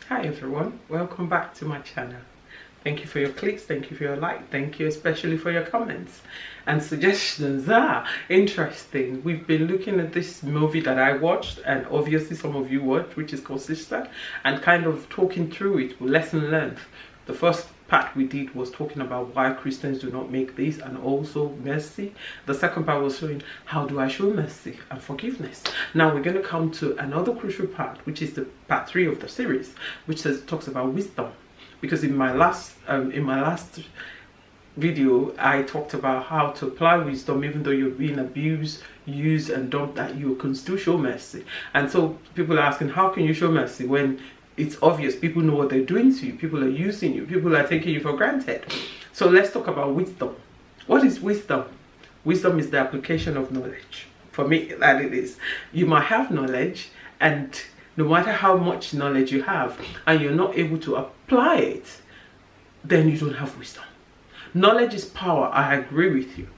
Hi everyone, welcome back to my channel. Thank you for your clicks, thank you for your like, thank you especially for your comments and suggestions. Interesting. We've been looking at this movie that I watched, and obviously some of you watched, which is called Sista, and kind of talking through it, lesson learned. The first part we did was talking about why Christians do not make this, and also mercy. The second part was showing how do I show mercy and forgiveness. Now we're going to come to another crucial part, which is the part 3 of the series, which talks about wisdom. Because in my last video I talked about how to apply wisdom even though you're being abused, used and dumped, that you can still show mercy. And so people are asking, how can you show mercy when it's obvious people know what they're doing to you, people are using you, people are taking you for granted? So let's talk about wisdom. What is wisdom? Wisdom is the application of knowledge. For me, that it is. You might have knowledge, and no matter how much knowledge you have and you're not able to apply it, then you don't have wisdom. Knowledge is power, I agree with you,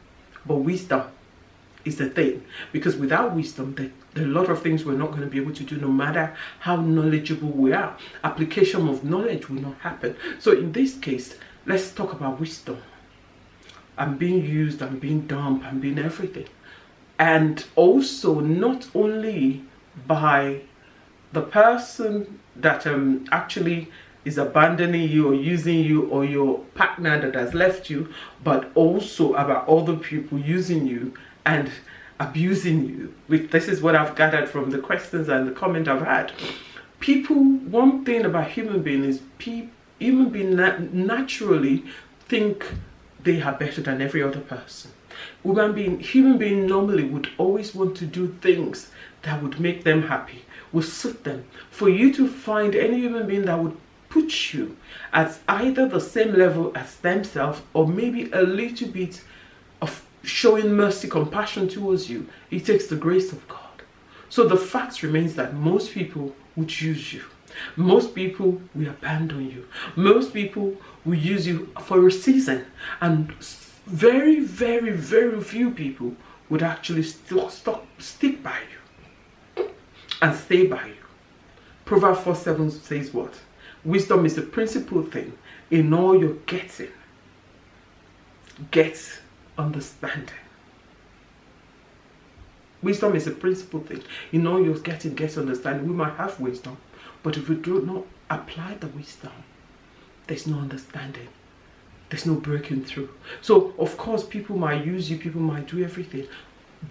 but wisdom is the thing, because without wisdom there are a lot of things we're not going to be able to do, no matter how knowledgeable we are. Application of knowledge will not happen. So in this case, let's talk about wisdom. I'm being used, I'm being dumped, I'm being everything. And also not only by the person that actually is abandoning you or using you, or your partner that has left you, but also about other people using you and abusing you. This is what I've gathered from the questions and the comment I've had. People, one thing about human beings is human beings naturally think they are better than every other person. Human being normally would always want to do things that would make them happy, would suit them. For you to find any human being that would put you at either the same level as themselves, or maybe a little bit of showing mercy, compassion towards you, it takes the grace of God. So the fact remains that most people would use you. Most people will abandon you. Most people will use you for a season, and very, very, very few people would actually stick by you and stay by you. Proverbs 4:7 says what? Wisdom is the principal thing. In all you're getting, get understanding. Wisdom is the principal thing. In all you're getting, get understanding. We might have wisdom, but if we do not apply the wisdom, there's no understanding. There's no breaking through. So, of course, people might use you, people might do everything.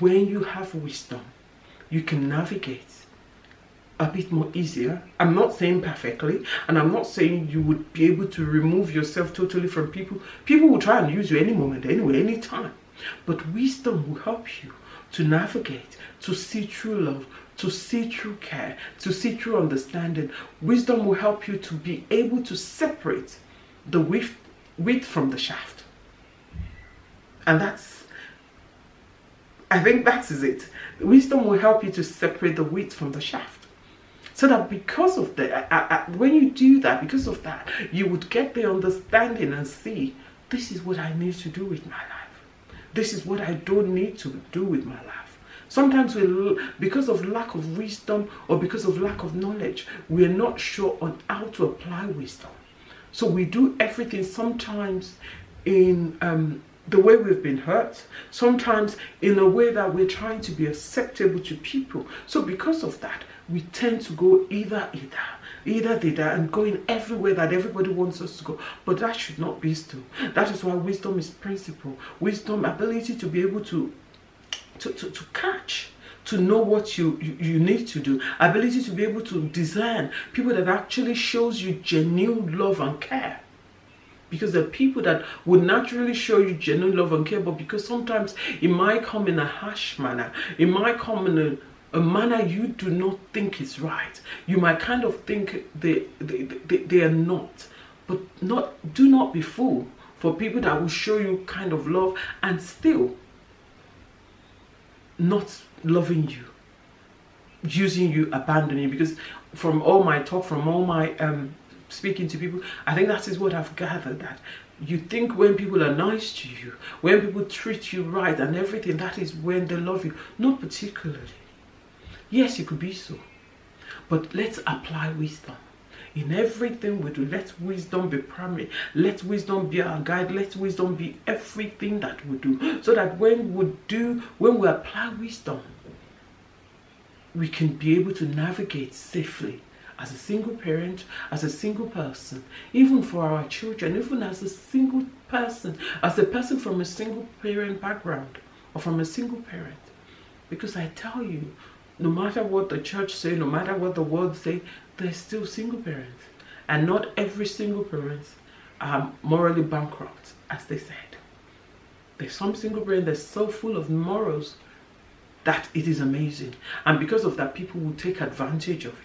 When you have wisdom, you can navigate a bit more easier. I'm not saying perfectly, and I'm not saying you would be able to remove yourself totally from people. People will try and use you any moment, anyway, anytime. But wisdom will help you to navigate, to see true love, to see true care, to see true understanding. Wisdom will help you to be able to separate the wheat from the shaft. And I think that is it. Wisdom will help you to separate the wheat from the shaft. So that because of that, when you do that, because of that, you would get the understanding and see, this is what I need to do with my life. This is what I don't need to do with my life. Sometimes because of lack of wisdom or because of lack of knowledge, we're not sure on how to apply wisdom. So we do everything sometimes in the way we've been hurt, sometimes in a way that we're trying to be acceptable to people. So because of that, we tend to go either, and going everywhere that everybody wants us to go. But that should not be so. That is why wisdom is principle. Wisdom, ability to be able to catch, to know what you need to do, ability to be able to discern people that actually shows you genuine love and care. Because there are people that would naturally show you genuine love and care, but because sometimes it might come in a harsh manner, it might come in a manner you do not think is right. You might kind of think they are not. But do not be fooled for people that will show you kind of love and still not loving you, using you, abandoning you. Because from all my talk, from all my speaking to people, I think that is what I've gathered, that you think when people are nice to you, when people treat you right and everything, that is when they love you. Not particularly. Yes, it could be so, but let's apply wisdom. In everything we do, let wisdom be primary. Let wisdom be our guide. Let wisdom be everything that we do. So that when we apply wisdom, we can be able to navigate safely as a single parent, as a single person, even for our children, even as a single person, as a person from a single parent background or from a single parent. Because I tell you, no matter what the church say, no matter what the world say, there's still single parents. And not every single parent are morally bankrupt, as they said. There's some single parents that's so full of morals that it is amazing. And because of that, people will take advantage of you.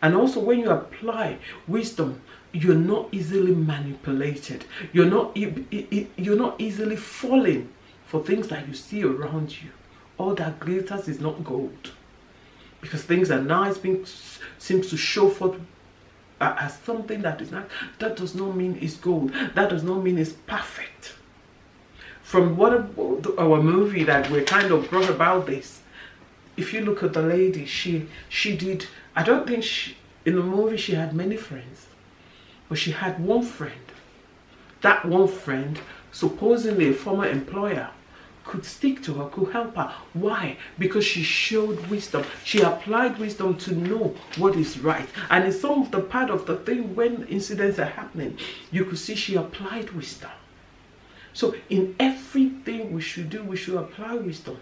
And also when you apply wisdom, you're not easily manipulated. You're not easily falling for things that you see around you. All that glitters is not gold. Because things are nice, seems to show forth as something that is not. That does not mean it's gold. That does not mean it's perfect. From our movie that we kind of brought about this, if you look at the lady, she did. I don't think in the movie she had many friends, but she had one friend. That one friend, supposedly a former employer, could stick to her, could help her. Why? Because she showed wisdom. She applied wisdom to know what is right. And in some of the part of the thing when incidents are happening, you could see she applied wisdom. So in everything we should do, we should apply wisdom.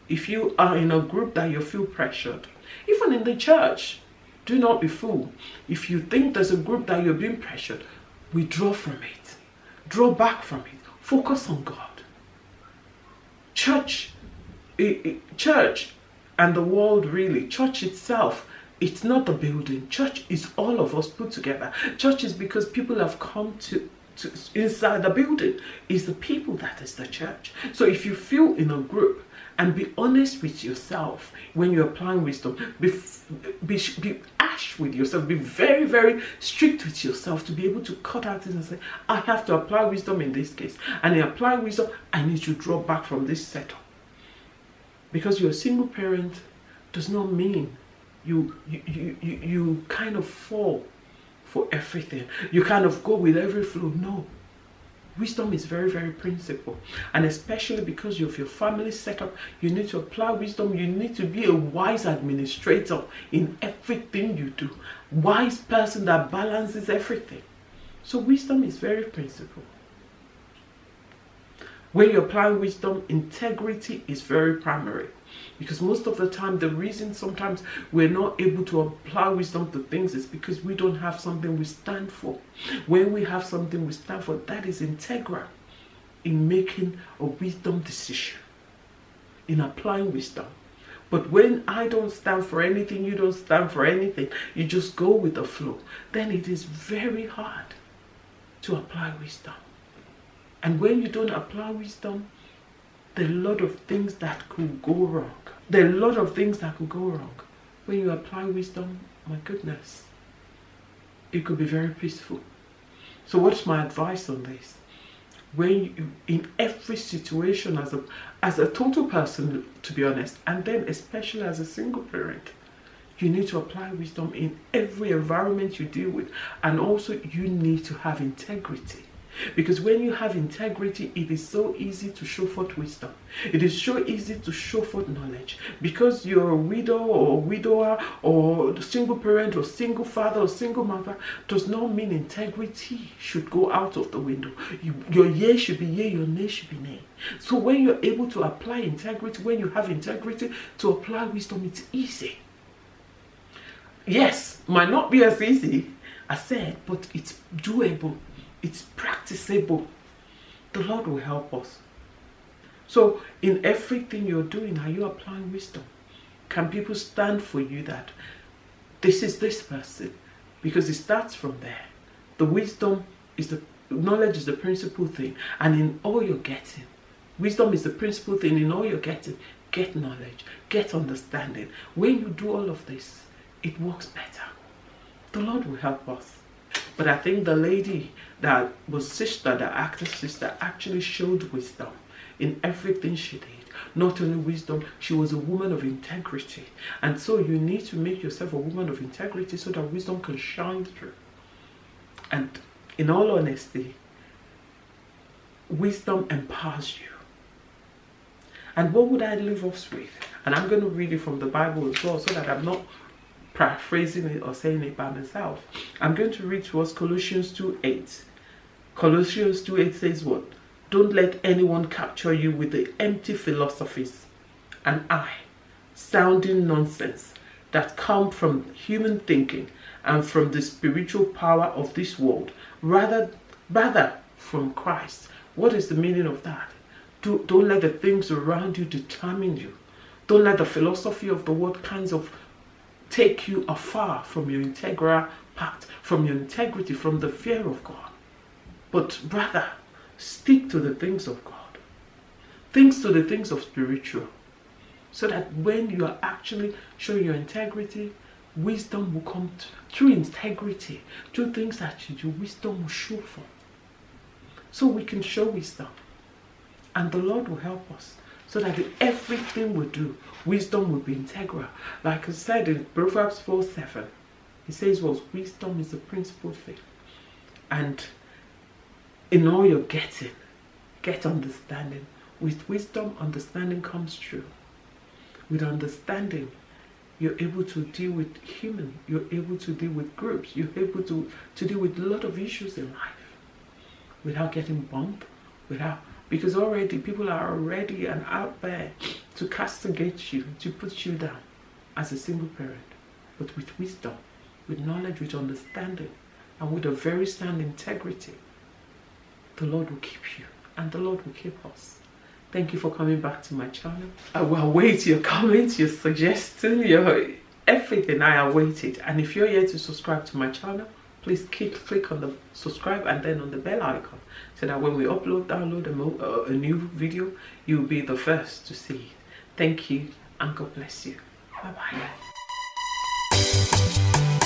If you are in a group that you feel pressured, even in the church, do not be fooled. If you think there's a group that you're being pressured, withdraw from it. Draw back from it. Focus on God. Church and the world really, church itself, it's not the building. Church is all of us put together. Church is because people have come to inside the building. Is the people that is the church. So if you feel in a group, and be honest with yourself when you're applying wisdom, be ash with yourself, be very, very strict with yourself to be able to cut out this and say, I have to apply wisdom in this case. And in applying wisdom, I need to draw back from this setup. Because you're a single parent does not mean you kind of fall for everything. You kind of go with every flow. No. Wisdom is very, very principled. And especially because of your family setup, you need to apply wisdom. You need to be a wise administrator in everything you do. Wise person that balances everything. So wisdom is very principled. When you apply wisdom, integrity is very primary. Because most of the time, the reason sometimes we're not able to apply wisdom to things is because we don't have something we stand for. When we have something we stand for, that is integral in making a wisdom decision, in applying wisdom. But when I don't stand for anything, you don't stand for anything, you just go with the flow, then it is very hard to apply wisdom. And when you don't apply wisdom, there are a lot of things that could go wrong. There are a lot of things that could go wrong. When you apply wisdom, my goodness, it could be very peaceful. So what's my advice on this? When you, in every situation as a total person, to be honest, and then especially as a single parent, you need to apply wisdom in every environment you deal with. And also you need to have integrity. Because when you have integrity, it is so easy to show forth wisdom. It is so easy to show forth knowledge. Because you're a widow or a widower or a single parent or single father or single mother does not mean integrity should go out of the window. Your yea should be yea, your nay should be nay. So when you're able to apply integrity, when you have integrity to apply wisdom, it's easy. Yes, might not be as easy as said, but it's doable. It's practicable. The Lord will help us. So in everything you're doing, are you applying wisdom? Can people stand for you that this is this person? Because it starts from there. The wisdom is the knowledge is the principal thing. And in all you're getting, wisdom is the principal thing. In all you're getting, get knowledge, get understanding. When you do all of this, it works better. The Lord will help us. But I think the lady that was Sista, the actor Sista, actually showed wisdom. in everything she did. Not only wisdom, she was a woman of integrity. And so you need to make yourself a woman of integrity so that wisdom can shine through. And in all honesty, wisdom empowers you. And what would I leave us with? And I'm going to read it from the Bible as well, so that I'm not paraphrasing it or saying it by myself. I'm going to read to us Colossians 2:8. Colossians 2:8 says what? Don't let anyone capture you with the empty philosophies and sounding nonsense that come from human thinking and from the spiritual power of this world, rather from Christ. What is the meaning of that? Don't let the things around you determine you. Don't let the philosophy of the world kinds of take you afar from your integral path, from your integrity, from the fear of God. But rather, stick to the things of God. Things to the things of spiritual. So that when you are actually showing your integrity, wisdom will come through integrity, through things that you do, wisdom will show for. So we can show wisdom. And the Lord will help us. So that in everything we do, wisdom will be integral. Like I said in Proverbs 4:7, it says, well, wisdom is the principal thing. And in all you're getting, get understanding. With wisdom, understanding comes true. With understanding, you're able to deal with human, you're able to deal with groups, you're able to deal with a lot of issues in life without getting bumped, because already people are already and out there to castigate you, to put you down as a single parent. But with wisdom, with knowledge, with understanding, and with a very sound integrity, the Lord will keep you and the Lord will keep us. Thank you for coming back to my channel. I will await your comments, your suggestions, your everything. I await it. And if you're yet to subscribe to my channel, please click on the subscribe and then on the bell icon, so that when we download a new video, you'll be the first to see it. Thank you and God bless you. Bye bye.